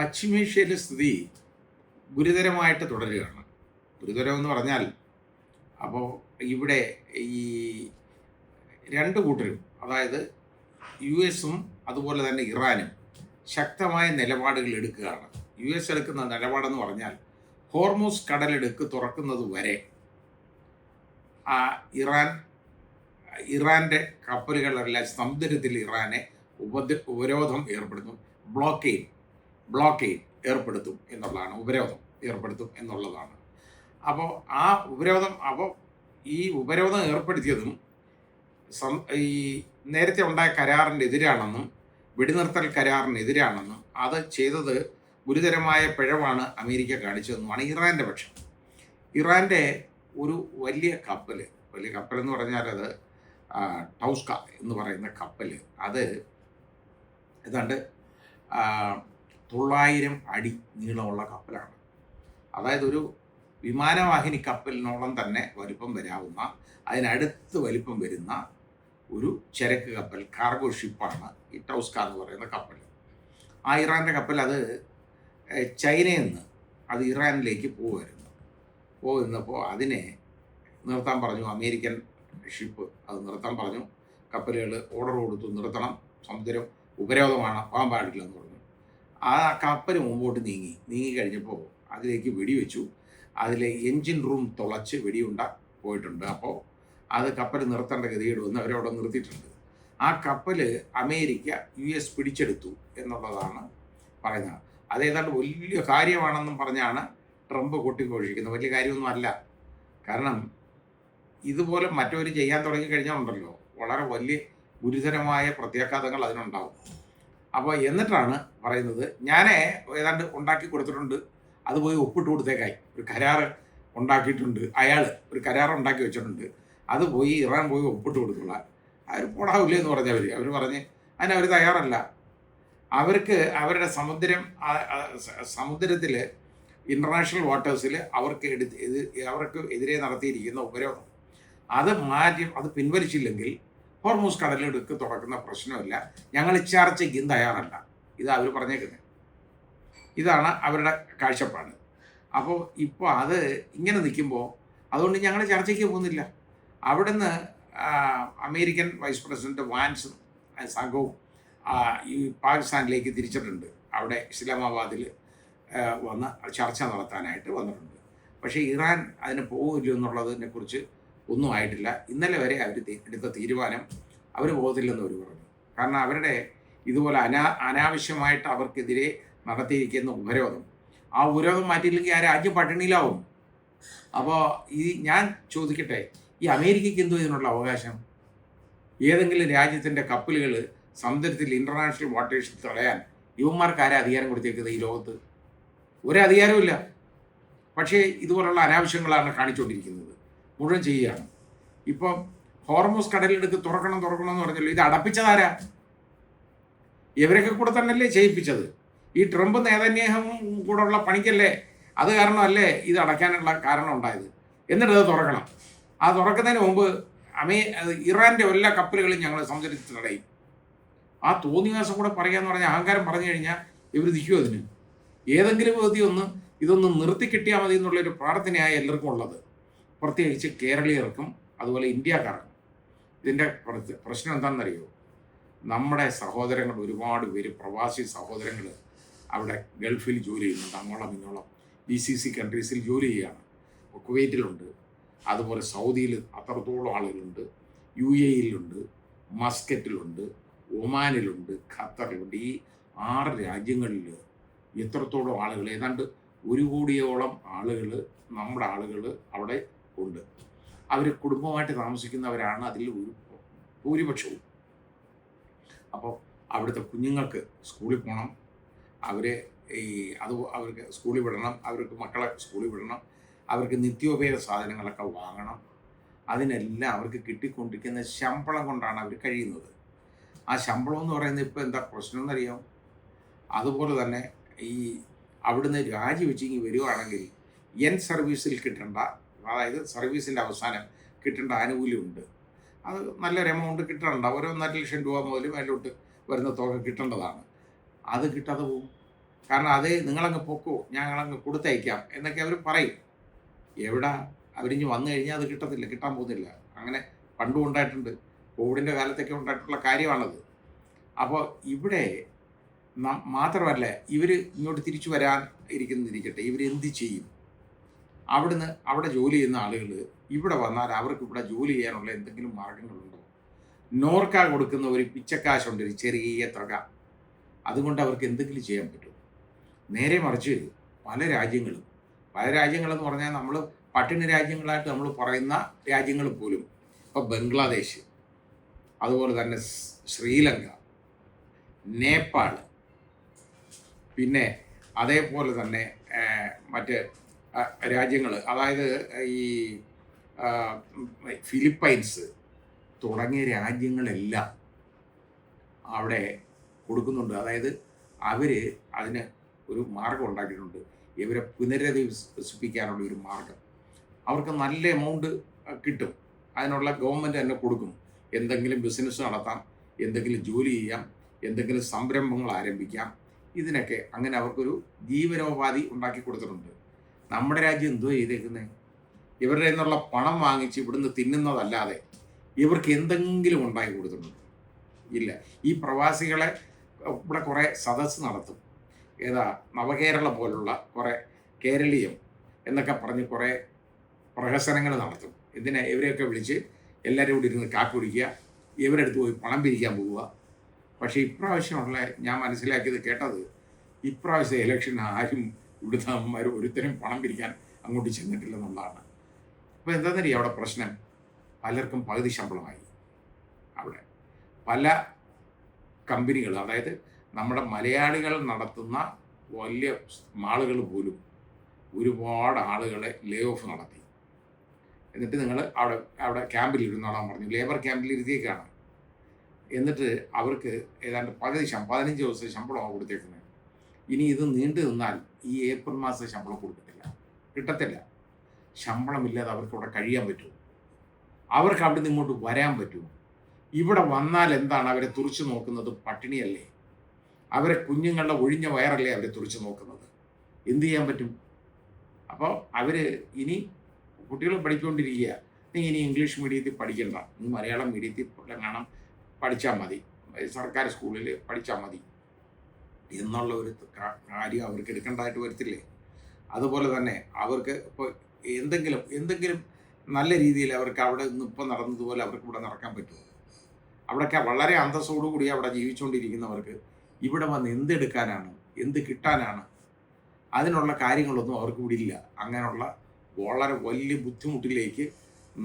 പശ്ചിമേഷ്യയിലെ സ്ഥിതി ഗുരുതരമായിട്ട് തുടരുകയാണ്. ഗുരുതരമെന്ന് പറഞ്ഞാൽ അപ്പോൾ ഇവിടെ ഈ രണ്ട് കൂട്ടരും, അതായത് യു എസും അതുപോലെ തന്നെ ഇറാനും ശക്തമായ നിലപാടുകൾ എടുക്കുകയാണ്. യു എസ് എടുക്കുന്ന നിലപാടെന്ന് പറഞ്ഞാൽ ഹോർമൂസ് കടലിടുക്ക് തുറക്കുന്നത് വരെ ആ ഇറാൻ്റെ കപ്പലുകളെല്ലാം സമുദ്രത്തിൽ ഇറാനെ ഉപരോധം ഏർപ്പെടുത്തും, ബ്ലോക്കേഡ് ഏർപ്പെടുത്തും എന്നുള്ളതാണ്, ഉപരോധം ഏർപ്പെടുത്തും എന്നുള്ളതാണ്. അപ്പോൾ ഈ ഉപരോധം ഏർപ്പെടുത്തിയതും ഈ നേരത്തെ ഉണ്ടായ കരാറിൻ്റെ എതിരാണെന്നും വെടിനിർത്തൽ കരാറിനെതിരാണെന്നും അത് ചെയ്തത് ഗുരുതരമായ പിഴവാണ് അമേരിക്ക കാണിച്ചതെന്നുമാണ് ഇറാൻ്റെ പക്ഷം. ഇറാൻ്റെ ഒരു വലിയ കപ്പൽ എന്ന് പറഞ്ഞാൽ അത് ടൗസ്ക എന്ന് പറയുന്ന കപ്പൽ, അത് ഏതാണ്ട് 900 അടി നീളമുള്ള കപ്പലാണ്. അതായത് ഒരു വിമാനവാഹിനി കപ്പലിനോളം തന്നെ വലിപ്പം വരാവുന്ന, അതിനടുത്ത് വലിപ്പം വരുന്ന ഒരു ചരക്ക് കപ്പൽ, കാർഗോ ഷിപ്പാണ് ഈ ടൗസ്ക എന്ന് പറയുന്ന കപ്പൽ. ആ ഇറാൻ്റെ കപ്പൽ അത് ചൈനയിൽ നിന്ന് അത് ഇറാനിലേക്ക് പോകുന്നപ്പോൾ അതിനെ നിർത്താൻ പറഞ്ഞു അമേരിക്കൻ ഷിപ്പ്. അത് നിർത്താൻ പറഞ്ഞു, കപ്പലുകൾ ഓർഡർ കൊടുത്തു, നിർത്തണം, സമുദ്രം ഉപരോധമാണ്, പോകാൻ പാടില്ല എന്ന് പറഞ്ഞു. ആ കപ്പൽ മുമ്പോട്ട് നീങ്ങി കഴിഞ്ഞപ്പോൾ അതിലേക്ക് വെടിവെച്ചു. അതിലെ എൻജിൻ റൂം തുളച്ച് വെടിയുണ്ട പോയിട്ടുണ്ട്. അപ്പോൾ അത് കപ്പൽ നിർത്തേണ്ട ഗതികേട് വന്ന് അവരവിടെ നിർത്തിയിട്ടുണ്ട്. ആ കപ്പൽ അമേരിക്ക US പിടിച്ചെടുത്തു എന്നുള്ളതാണ് പറയുന്നത്. അതേതാണ്ട് വലിയ കാര്യമാണെന്നും പറഞ്ഞാണ് ട്രംപ് കൊട്ടിഘോഷിക്കുന്നത്. വലിയ കാര്യമൊന്നും അല്ല. കാരണം ഇതുപോലെ മറ്റവർ ചെയ്യാൻ തുടങ്ങിക്കഴിഞ്ഞാൽ ഉണ്ടല്ലോ, വളരെ വലിയ ഗുരുതരമായ പ്രത്യാഘാതങ്ങൾ അതിനുണ്ടാവും. അപ്പോൾ എന്നിട്ടാണ് പറയുന്നത്, ഞാൻ ഏതാണ്ട് ഉണ്ടാക്കി കൊടുത്തിട്ടുണ്ട്, അത് പോയി ഒപ്പിട്ട് കൊടുത്തേക്കായി, ഒരു കരാറ് ഉണ്ടാക്കിയിട്ടുണ്ട്, അയാൾ ഒരു കരാറ് ഉണ്ടാക്കി വെച്ചിട്ടുണ്ട്, അത് പോയി ഇറാൻ പോയി ഒപ്പിട്ട് കൊടുത്തോളാം. അവർ പോടാവില്ലേ എന്ന് അവർ പറഞ്ഞ് അതിനവർ തയ്യാറല്ല. അവർക്ക് അവരുടെ സമുദ്രത്തിൽ ഇൻ്റർനാഷണൽ വാട്ടേഴ്സിൽ അവർക്ക് എതിരെ നടത്തിയിരിക്കുന്ന ഉപരോധം അത് പിൻവലിച്ചില്ലെങ്കിൽ ഹോർമൂസ് കടലിടുക്ക് തുറക്കുന്ന പ്രശ്നമില്ല, ഞങ്ങൾ ചർച്ചയ്ക്കും തയ്യാറല്ല. ഇതാ അവർ പറഞ്ഞേക്കുന്നത്. ഇതാണ് അവരുടെ കാഴ്ചപ്പാട്. അപ്പോൾ ഇപ്പോൾ അത് ഇങ്ങനെ നിൽക്കുമ്പോൾ അതുകൊണ്ട് ഞങ്ങൾ ചർച്ചയ്ക്ക് പോകുന്നില്ല. അവിടുന്ന് അമേരിക്കൻ വൈസ് പ്രസിഡന്റ് വാൻസും സംഘവും ഈ പാകിസ്ഥാനിലേക്ക് തിരിച്ചിട്ടുണ്ട്. അവിടെ ഇസ്ലാമാബാദിൽ വന്ന് ചർച്ച നടത്താനായിട്ട് വന്നിട്ടുണ്ട്. പക്ഷേ ഇറാൻ അതിന് പോകില്ല എന്നുള്ളതിനെക്കുറിച്ച് ഒന്നും ആയിട്ടില്ല. ഇന്നലെ വരെ അവർ എടുത്ത തീരുമാനം അവർ പോകത്തില്ലെന്ന് അവർ പറഞ്ഞു. കാരണം അവരുടെ ഇതുപോലെ അനാവശ്യമായിട്ട് അവർക്കെതിരെ നടത്തിയിരിക്കുന്ന ഉപരോധം, ആ ഉപരോധം മാറ്റിയില്ലെങ്കിൽ ആ രാജ്യം പട്ടിണിയിലാവും. അപ്പോൾ ഞാൻ ചോദിക്കട്ടെ, ഈ അമേരിക്കയ്ക്ക് എന്തോ ഇതിനുള്ള അവകാശം? ഏതെങ്കിലും രാജ്യത്തിൻ്റെ കപ്പലുകൾ സമുദ്രത്തിൽ ഇൻ്റർനാഷണൽ വാട്ടേഴ്സിൽ തടയാൻ ഇവന്മാർക്ക് ആരാ അധികാരം കൊടുത്തേക്കുന്നത്? ഈ ലോകത്ത് ഒരധികാരമില്ല. പക്ഷേ ഇതുപോലുള്ള അനാവശ്യങ്ങളാണ് കാണിച്ചുകൊണ്ടിരിക്കുന്നത്, മുഴുവൻ ചെയ്യുകയാണ്. ഇപ്പം ഹോർമൂസ് കടലിടുക്ക് തുറക്കണം എന്ന് പറഞ്ഞല്ലോ, ഇത് അടപ്പിച്ചതാരാ? ഇവരൊക്കെ കൂടെ തന്നെയല്ലേ ചെയ്യിപ്പിച്ചത്? ഈ ട്രംപ് നേതന്യാഹും കൂടെ ഉള്ള പണിക്കല്ലേ, അത് കാരണമല്ലേ ഇത് അടയ്ക്കാനുള്ള കാരണം ഉണ്ടായത്. എന്നിട്ട് അത് തുറക്കണം. ആ തുറക്കുന്നതിന് മുമ്പ് ഇറാൻ്റെ എല്ലാ കപ്പലുകളും ഞങ്ങൾ സമുദ്രത്തിൽ തടയും. ആ തോന്നിവാസം കൂടെ പറയാന്ന് പറഞ്ഞാൽ, അഹങ്കാരം പറഞ്ഞു കഴിഞ്ഞാൽ ഇവർ നിൽക്കും അതിന്. ഏതെങ്കിലും വിധത്തിൽ ഇതൊന്ന് നിർത്തി കിട്ടിയാൽ മതി എന്നുള്ളൊരു പ്രാർത്ഥനയായി എല്ലാവർക്കും ഉള്ളത്, പ്രത്യേകിച്ച് കേരളീയർക്കും അതുപോലെ ഇന്ത്യക്കാർക്കും. ഇതിൻ്റെ പ്രശ്നം എന്താണെന്നറിയോ? നമ്മുടെ സഹോദരങ്ങൾ ഒരുപാട് പേര്, പ്രവാസി സഹോദരങ്ങൾ അവിടെ ഗൾഫിൽ ജോലി ചെയ്യുന്നുണ്ട്, അങ്ങോളം ഇങ്ങോളം GCC കൺട്രീസിൽ ജോലി ചെയ്യുകയാണ്. കുവൈറ്റിലുണ്ട്, അതുപോലെ സൗദിയിൽ അത്രത്തോളം ആളുകളുണ്ട്, UAE-യിലുണ്ട്, മസ്കറ്റിലുണ്ട്, ഒമാനിലുണ്ട്, ഖത്തറിലുണ്ട്. ഈ 6 രാജ്യങ്ങളിൽ എത്രത്തോളം ആളുകൾ, ഏതാണ്ട് 1 കോടിയോളം ആളുകൾ, നമ്മുടെ ആളുകൾ അവിടെ ഉണ്ട്. അവർ കുടുംബമായിട്ട് താമസിക്കുന്നവരാണ് അതിൽ ഭൂരിപക്ഷവും. അപ്പോൾ അവിടുത്തെ കുഞ്ഞുങ്ങൾക്ക് സ്കൂളിൽ പോകണം, അവർക്ക് സ്കൂളിൽ വിടണം, അവർക്ക് മക്കളെ സ്കൂളിൽ വിടണം, അവർക്ക് നിത്യോപയോഗ സാധനങ്ങളൊക്കെ വാങ്ങണം. അതിനെല്ലാം അവർക്ക് കിട്ടിക്കൊണ്ടിരിക്കുന്ന ശമ്പളം കൊണ്ടാണ് അവർ കഴിയുന്നത്. ആ ശമ്പളം എന്ന് പറയുന്നത് ഇപ്പോൾ എന്താ പ്രശ്നം എന്നറിയാം? അതുപോലെ തന്നെ ഈ അവിടുന്ന് രാജിവെച്ചിങ്ങി വരികയാണെങ്കിൽ സർവീസിൽ കിട്ടേണ്ട, അതായത് സർവീസിൻ്റെ അവസാനം കിട്ടേണ്ട ആനുകൂല്യമുണ്ട്. അത് നല്ലൊരു എമൗണ്ട് കിട്ടേണ്ട, ഓരോ 1.5 ലക്ഷം രൂപ മുതൽ മേലോട്ട് വരുന്ന തുക കിട്ടേണ്ടതാണ്. അത് കിട്ടാതെ പോകും. കാരണം അത് നിങ്ങളങ്ങ് പൊക്കോ, ഞങ്ങളങ്ങ് കൊടുത്തയക്കാം എന്നൊക്കെ അവർ പറയും. എവിടാ, അവരിഞ്ഞ് വന്നു കഴിഞ്ഞാൽ അത് കിട്ടത്തില്ല, കിട്ടാൻ പോകുന്നില്ല. അങ്ങനെ പണ്ടും ഉണ്ടായിട്ടുണ്ട്, കോവിഡിൻ്റെ കാലത്തൊക്കെ ഉണ്ടായിട്ടുള്ള കാര്യമാണത്. അപ്പോൾ ഇവിടെ മാത്രമല്ല, ഇവർ ഇങ്ങോട്ട് തിരിച്ചു വരാൻ ഇരിക്കുന്നിരിക്കട്ടെ, ഇവരെന്ത് ചെയ്യും? അവിടുന്ന് അവിടെ ജോലി ചെയ്യുന്ന ആളുകൾ ഇവിടെ വന്നാൽ അവർക്ക് ഇവിടെ ജോലി ചെയ്യാനുള്ള എന്തെങ്കിലും മാർഗങ്ങളുണ്ടോ? നോർക്ക കൊടുക്കുന്ന ഒരു പിച്ചക്കാശുണ്ട്, ഒരു ചെറിയ തുക, അതുകൊണ്ട് അവർക്ക് എന്തെങ്കിലും ചെയ്യാൻ പറ്റും? നേരെ മറിച്ച് പല രാജ്യങ്ങളെന്ന് പറഞ്ഞാൽ നമ്മൾ പട്ടിണി രാജ്യങ്ങളായിട്ട് നമ്മൾ പറയുന്ന രാജ്യങ്ങൾ പോലും, ഇപ്പോൾ ബംഗ്ലാദേശ്, അതുപോലെ തന്നെ ശ്രീലങ്ക, നേപ്പാൾ, പിന്നെ അതേപോലെ തന്നെ മറ്റ് രാജ്യങ്ങൾ, അതായത് ഈ ഫിലിപ്പൈൻസ് തുടങ്ങിയ രാജ്യങ്ങളെല്ലാം അവിടെ കൊടുക്കുന്നുണ്ട്. അതായത് അവർ അതിന് ഒരു മാർഗം ഉണ്ടാക്കിയിട്ടുണ്ട്, ഇവരെ പുനരധിവസിപ്പിക്കാനുള്ള ഒരു മാർഗം. അവർക്ക് നല്ല എമൗണ്ട് കിട്ടും, അതിനുള്ള ഗവൺമെൻറ് തന്നെ കൊടുക്കും. എന്തെങ്കിലും ബിസിനസ് നടത്താം, എന്തെങ്കിലും ജോലി ചെയ്യാം, എന്തെങ്കിലും സംരംഭങ്ങൾ ആരംഭിക്കാം, ഇതിനൊക്കെ അങ്ങനെ അവർക്കൊരു ജീവനോപാധി ഉണ്ടാക്കി കൊടുത്തിട്ടുണ്ട്. നമ്മുടെ രാജ്യം എന്തോ ചെയ്തേക്കുന്നത്? ഇവരുടെ നിന്നുള്ള പണം വാങ്ങിച്ച് ഇവിടുന്ന് തിന്നുന്നതല്ലാതെ ഇവർക്ക് എന്തെങ്കിലും ഉണ്ടാക്കി കൊടുത്തിട്ടുണ്ട്? ഇല്ല. ഈ പ്രവാസികളെ ഇവിടെ കുറേ സദസ്സ് നടത്തും, നവകേരള പോലുള്ള കുറേ കേരളീയം എന്നൊക്കെ പറഞ്ഞ് കുറേ പ്രഹസനങ്ങൾ നടത്തും. ഇവരെയൊക്കെ വിളിച്ച് എല്ലാവരും കൂടി ഇരുന്ന് കാപ്പി കുടിക്കുക, ഇവരെടുത്ത് പോയി പണം പിരിക്കാൻ പോവുക. പക്ഷേ ഇപ്രാവശ്യമുള്ള ഞാൻ മനസ്സിലാക്കിയത്, കേട്ടത്, ഇപ്രാവശ്യം ഇലക്ഷൻ ആരും ഇവിടുത്തെ അമ്മമാർ ഒരുത്തരും പണം പിരിക്കാൻ അങ്ങോട്ട് ചെന്നിട്ടില്ലെന്നുള്ളതാണ്. അപ്പോൾ എന്താണെന്നറിയാം അവിടെ പ്രശ്നം? പലർക്കും പകുതി ശമ്പളമായി. അവിടെ പല കമ്പനികൾ, അതായത് നമ്മുടെ മലയാളികൾ നടത്തുന്ന വലിയ മാളുകൾ പോലും ഒരുപാട് ആളുകളെ ലേ ഓഫ് നടത്തി. എന്നിട്ട് നിങ്ങൾ അവിടെ ക്യാമ്പിൽ ഇരുന്നോളാൻ പറഞ്ഞു, ലേബർ ക്യാമ്പിൽ ഇരുത്തിയേക്കാണ്. എന്നിട്ട് അവർക്ക് ഏതാണ്ട് പകുതി 15 ദിവസം ശമ്പളമാണ് കൊടുത്തേക്കുന്നത്. ഇനി ഇത് നീണ്ടു നിന്നാൽ ഈ ഏപ്രിൽ മാസം ശമ്പളം കിട്ടത്തില്ല. ശമ്പളമില്ലാതെ അവർക്ക് അവിടെ കഴിയാൻ പറ്റുമോ? അവർക്ക് അവിടെ നിന്ന് ഇങ്ങോട്ട് വരാൻ പറ്റുമോ? ഇവിടെ വന്നാൽ എന്താണ് അവരെ തുറിച്ചു നോക്കുന്നത്? പട്ടിണിയല്ലേ? അവരെ കുഞ്ഞുങ്ങളുടെ ഒഴിഞ്ഞ വയറല്ലേ അവരെ തുറിച്ചു നോക്കുന്നത്? എന്തു ചെയ്യാൻ പറ്റും? അപ്പോൾ അവർ ഇനി കുട്ടികൾ പഠിച്ചുകൊണ്ടിരിക്കുക, നീ ഇനി ഇംഗ്ലീഷ് മീഡിയത്തിൽ പഠിക്കണ്ട, നീ മലയാളം മീഡിയത്തിൽ കാണാൻ പഠിച്ചാൽ മതി, സർക്കാർ സ്കൂളിൽ പഠിച്ചാൽ മതി എന്നുള്ള ഒരു കാര്യം അവർക്ക് എടുക്കേണ്ടതായിട്ട് വരത്തില്ലേ? അതുപോലെ തന്നെ അവർക്ക് ഇപ്പോൾ എന്തെങ്കിലും നല്ല രീതിയിൽ അവർക്ക് അവിടെ നിന്ന് ഇപ്പം നടന്നതുപോലെ അവർക്ക് ഇവിടെ നടക്കാൻ പറ്റുമോ? അവിടെയൊക്കെ വളരെ അന്തസ്സോടുകൂടി അവിടെ ജീവിച്ചുകൊണ്ടിരിക്കുന്നവർക്ക് ഇവിടെ വന്ന് എന്തെടുക്കാനാണ്, എന്ത് കിട്ടാനാണ്? അതിനുള്ള കാര്യങ്ങളൊന്നും അവർക്ക് ഇവിടെ ഇല്ല. അങ്ങനെയുള്ള വളരെ വലിയ ബുദ്ധിമുട്ടിലേക്ക്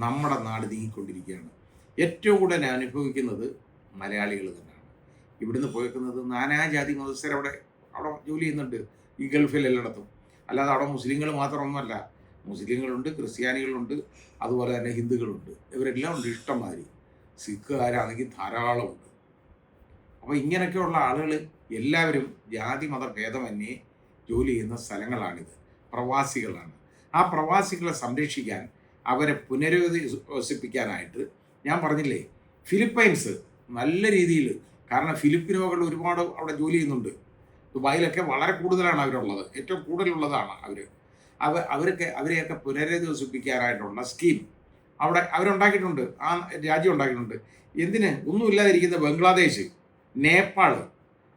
നമ്മുടെ നാട് നീങ്ങിക്കൊണ്ടിരിക്കുകയാണ്. ഏറ്റവും കൂടുതൽ അനുഭവിക്കുന്നത് മലയാളികൾ തന്നെയാണ്. ഇവിടുന്ന് പോയേക്കുന്നത് നാനാജാതി മതസ്ഥർ അവിടെ ജോലി ചെയ്യുന്നുണ്ട്, ഈ ഗൾഫിലെല്ലായിടത്തും. അല്ലാതെ അവിടെ മുസ്ലിങ്ങൾ മാത്രമൊന്നുമല്ല, മുസ്ലിങ്ങളുണ്ട്, ക്രിസ്ത്യാനികളുണ്ട്, അതുപോലെ തന്നെ ഹിന്ദുക്കളുണ്ട്, ഇവരെല്ലാം ഉണ്ട് ഇഷ്ടംമാതിരി. സിഖുകാരാണെങ്കിൽ ധാരാളമുണ്ട്. അപ്പോൾ ഇങ്ങനെയൊക്കെയുള്ള ആളുകൾ എല്ലാവരും ജാതി മത ഭേദമന്യേ ജോലി ചെയ്യുന്ന സ്ഥലങ്ങളാണിത്, പ്രവാസികളാണ്. ആ പ്രവാസികളെ സംരക്ഷിക്കാൻ, അവരെ പുനരധിവസിപ്പിക്കാനായിട്ട് ഞാൻ പറഞ്ഞില്ലേ, ഫിലിപ്പൈൻസ് നല്ല രീതിയിൽ, കാരണം ഫിലിപ്പിനോകൾ ഒരുപാട് അവിടെ ജോലി ചെയ്യുന്നുണ്ട്. ദുബായിലൊക്കെ വളരെ കൂടുതലാണ് അവരുള്ളത്, ഏറ്റവും കൂടുതലുള്ളതാണ് അവരെയൊക്കെ പുനരധിവസിപ്പിക്കാനായിട്ടുള്ള സ്കീം അവിടെ അവരുണ്ടാക്കിയിട്ടുണ്ട്, ആ രാജ്യം ഉണ്ടാക്കിയിട്ടുണ്ട്. എന്തിന്? ഒന്നുമില്ലാതിരിക്കുന്ന ബംഗ്ലാദേശ്, നേപ്പാൾ,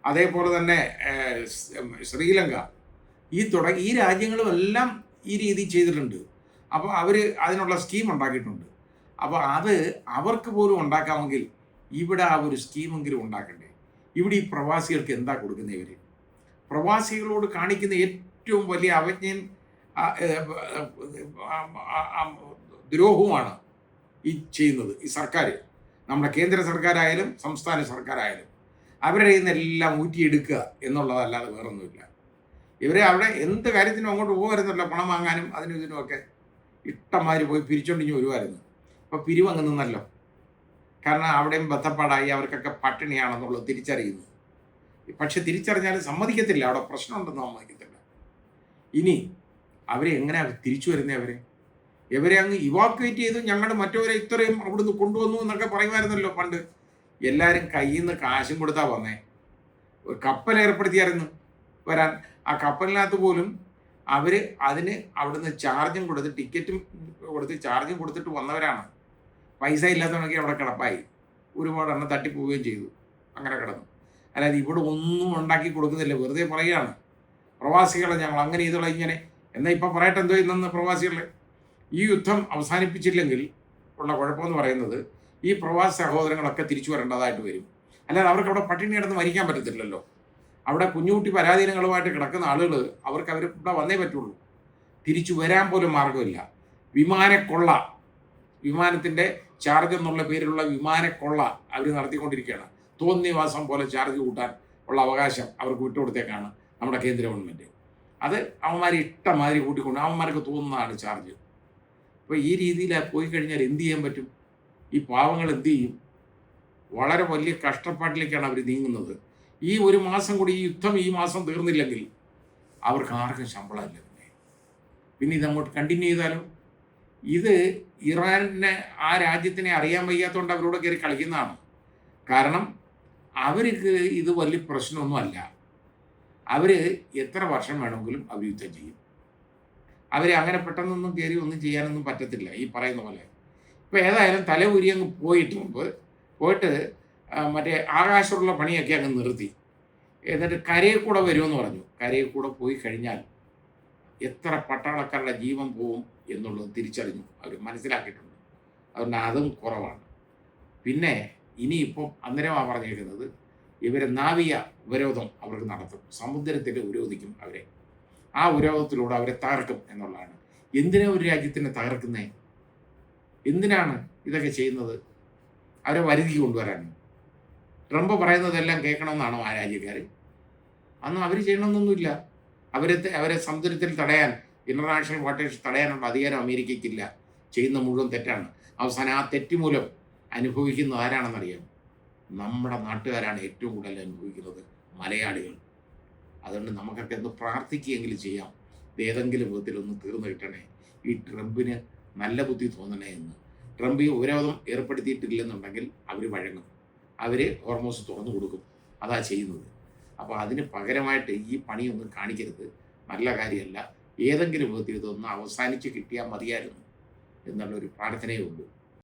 അതേപോലെ തന്നെ ശ്രീലങ്ക, ഈ രാജ്യങ്ങളുമെല്ലാം ഈ രീതി ചെയ്തിട്ടുണ്ട്. അപ്പോൾ അവർ അതിനുള്ള സ്കീം ഉണ്ടാക്കിയിട്ടുണ്ട്. അപ്പോൾ അത് അവർക്ക് പോലും ഉണ്ടാക്കാമെങ്കിൽ ഇവിടെ ആ ഒരു സ്കീമെങ്കിലും ഉണ്ടാക്കണ്ടേ? ഇവിടെ ഈ പ്രവാസികൾക്ക് എന്താ കൊടുക്കുന്നത്? ഇവർ പ്രവാസികളോട് കാണിക്കുന്ന ഏറ്റവും വലിയ അവജ്ഞയും ദ്രോഹവുമാണ് ഈ ചെയ്യുന്നത്. ഈ സർക്കാർ, നമ്മുടെ കേന്ദ്ര സർക്കാരായാലും സംസ്ഥാന സർക്കാരായാലും അവരുടെ കയ്യിൽ നിന്നെല്ലാം ഊറ്റിയെടുക്കുക എന്നുള്ളതല്ലാതെ വേറൊന്നുമില്ല. ഇവരെ അവിടെ എന്ത് കാര്യത്തിനും അങ്ങോട്ട് പോകുമായിരുന്നല്ലോ, പണം വാങ്ങാനും അതിനും ഇതിനുമൊക്കെ ഇഷ്ടംമാതിരി പോയി പിരിച്ചോണ്ടിഞ്ഞ് വരുമായിരുന്നു. അപ്പോൾ പിരിവങ്ങ് നിന്നല്ലോ, കാരണം അവിടെയും ബന്ധപ്പാടായി, അവർക്കൊക്കെ പട്ടിണിയാണെന്നുള്ളത് തിരിച്ചറിയുന്നു. പക്ഷെ തിരിച്ചറിഞ്ഞാലും സമ്മതിക്കത്തില്ല, അവിടെ പ്രശ്നമുണ്ടെന്ന് സമ്മതിക്കത്തില്ല. ഇനി അവരെ എങ്ങനെയാണ് തിരിച്ചു വരുന്നത്? ഇവരെ അങ്ങ് ഇവാക്വേറ്റ് ചെയ്ത് ഞങ്ങൾ മറ്റവരെ ഇത്രയും അവിടുന്ന് കൊണ്ടുവന്നു എന്നൊക്കെ പറയുമായിരുന്നല്ലോ പണ്ട്. എല്ലാവരും കയ്യിൽ നിന്ന് കാശും കൊടുത്താൽ വന്നേ, ഒരു കപ്പൽ ഏർപ്പെടുത്തിയായിരുന്നു വരാൻ. ആ കപ്പലിനകത്ത് പോലും അവർ അതിന് അവിടുന്ന് ചാർജും കൊടുത്ത് ടിക്കറ്റും കൊടുത്ത് ചാർജും കൊടുത്തിട്ട് വന്നവരാണ്. പൈസ ഇല്ലാത്തവനൊക്കെ അവിടെ കിടപ്പായി. ഒരുപാട് എണ്ണം തട്ടിപ്പോവുകയും ചെയ്തു. അങ്ങനെ കിടന്നു. അല്ലാതെ ഇവിടെ ഒന്നും ഉണ്ടാക്കി കൊടുക്കുന്നില്ല, വെറുതെ പറയുകയാണ് പ്രവാസികളെ ഞങ്ങൾ അങ്ങനെ ചെയ്തോളാം ഇങ്ങനെ. എന്നാൽ ഇപ്പം പറയട്ടെ എന്തോ ഇന്നെന്ന് പ്രവാസികളെ, ഈ യുദ്ധം അവസാനിപ്പിച്ചില്ലെങ്കിൽ ഉള്ള കുഴപ്പമെന്ന് പറയുന്നത് ഈ പ്രവാസി സഹോദരങ്ങളൊക്കെ തിരിച്ചു വരേണ്ടതായിട്ട് വരും. അല്ലാതെ അവർക്ക് അവിടെ പട്ടിണി കിടന്ന് മരിക്കാൻ പറ്റത്തില്ലല്ലോ. അവിടെ കുഞ്ഞുകുട്ടി പരാധീനങ്ങളുമായിട്ട് കിടക്കുന്ന ആളുകൾ അവർക്ക് ഇവിടെ വന്നേ പറ്റുള്ളൂ. തിരിച്ചു വരാൻ പോലും മാർഗമില്ല. വിമാനക്കൊള്ള, വിമാനത്തിൻ്റെ ചാർജ് എന്നുള്ള പേരിലുള്ള വിമാനക്കൊള്ള അവർ നടത്തിക്കൊണ്ടിരിക്കുകയാണ്. തോന്നിവാസം പോലെ ചാർജ് കൂട്ടാൻ ഉള്ള അവകാശം അവർക്ക് വിട്ടുകൊടുത്തേക്കാണ് നമ്മുടെ കേന്ദ്ര ഗവൺമെൻറ്. അത് അവന്മാർ ഇഷ്ടമാതിരി കൂട്ടിക്കൊണ്ട് അവന്മാർക്ക് തോന്നുന്നതാണ് ചാർജ്. അപ്പോൾ ഈ രീതിയിൽ പോയി കഴിഞ്ഞാൽ എന്ത് ചെയ്യാൻ പറ്റും? ഈ പാവങ്ങൾ എന്ത് ചെയ്യും? വളരെ വലിയ കഷ്ടപ്പാട്ടിലേക്കാണ് അവർ നീങ്ങുന്നത്. ഈ ഒരു മാസം കൂടി ഈ യുദ്ധം ഈ മാസം തീർന്നില്ലെങ്കിൽ അവർക്ക് ആർക്കും ശമ്പളമില്ല. പിന്നെ ഇതങ്ങോട്ട് കണ്ടിന്യൂ ചെയ്താലും ഇത് ഇറാനെ ആ രാജ്യത്തിനെ അറിയാൻ വയ്യാത്തതുകൊണ്ട് അവരോട് കയറി കളിക്കുന്നതാണ്. കാരണം അവർക്ക് ഇത് വലിയ പ്രശ്നമൊന്നുമല്ല. അവർ എത്ര വർഷം വേണമെങ്കിലും അവർ യുദ്ധം ചെയ്യും. അവർ അങ്ങനെ പെട്ടെന്നൊന്നും കയറി ഒന്നും ചെയ്യാനൊന്നും പറ്റത്തില്ല ഈ പറയുന്ന പോലെ. ഇപ്പോൾ ഏതായാലും തല ഉരി അങ്ങ് പോയിട്ട് മറ്റേ ആകാശമുള്ള പണിയൊക്കെ അങ്ങ് നിർത്തി. എന്നിട്ട് കരയിൽ കൂടെ വരുമെന്ന് പറഞ്ഞു. കരയിൽ കൂടെ പോയി കഴിഞ്ഞാൽ എത്ര പട്ടാളക്കാരുടെ ജീവൻ പോവും എന്നുള്ളത് തിരിച്ചറിഞ്ഞു, അവർ മനസ്സിലാക്കിയിട്ടുണ്ട്. അതുകൊണ്ട് അതും കുറവാണ്. പിന്നെ ഇനിയിപ്പം അന്നേരമാണ് പറഞ്ഞിരിക്കുന്നത് ഇവരെ നാവിക ഉപരോധം അവർക്ക് നടത്തും, സമുദ്രത്തിൽ ഉപരോധിക്കും അവരെ. ആ ഉപരോധത്തിലൂടെ അവരെ തകർക്കും എന്നുള്ളതാണ്. എന്തിനാ ഒരു രാജ്യത്തിനെ തകർക്കുന്നേ? എന്തിനാണ് ഇതൊക്കെ ചെയ്യുന്നത്? അവരെ വരുതി കൊണ്ടുവരാൻ. ട്രംപ് പറയുന്നതെല്ലാം കേൾക്കണമെന്നാണോ ആ രാജ്യക്കാർ? അന്ന് അവർ ചെയ്യണമെന്നൊന്നുമില്ല. അവരെ സമുദ്രത്തിൽ തടയാൻ, ഇൻ്റർനാഷണൽ വാട്ടേഴ്സ് തടയാനുള്ള അധികാരം അമേരിക്കയ്ക്കില്ല. ചെയ്യുന്ന മുഴുവൻ തെറ്റാണ്. അവസാനം ആ തെറ്റ് മൂലം അനുഭവിക്കുന്നത് ആരാണെന്നറിയാം? നമ്മുടെ നാട്ടുകാരാണ് ഏറ്റവും കൂടുതൽ അനുഭവിക്കുന്നത്, മലയാളികൾ. അതുകൊണ്ട് നമുക്കൊക്കെ ഒന്ന് പ്രാർത്ഥിക്കുകയെങ്കിലും ചെയ്യാം, ഏതെങ്കിലും വിധത്തിലൊന്ന് തീർന്നു കിട്ടണേ, ഈ ട്രംപിന് നല്ല ബുദ്ധി തോന്നണേ എന്ന്. ട്രംപ് ഈ ഉപരോധം ഏർപ്പെടുത്തിയിട്ടില്ലെന്നുണ്ടെങ്കിൽ അവർ വഴങ്ങും, അവർ ഹോർമോസ് തുറന്നു കൊടുക്കും. അതാ ചെയ്യുന്നത്. അപ്പോൾ അതിന് പകരമായിട്ട് ഈ പണിയൊന്നും കാണിക്കരുത്, നല്ല കാര്യമല്ല. ഏതെങ്കിലും വിധത്തിൽ ഇതൊന്ന് അവസാനിച്ച് കിട്ടിയാൽ മതിയായിരുന്നു എന്നുള്ളൊരു പ്രാർത്ഥനയേ ഉള്ളൂ.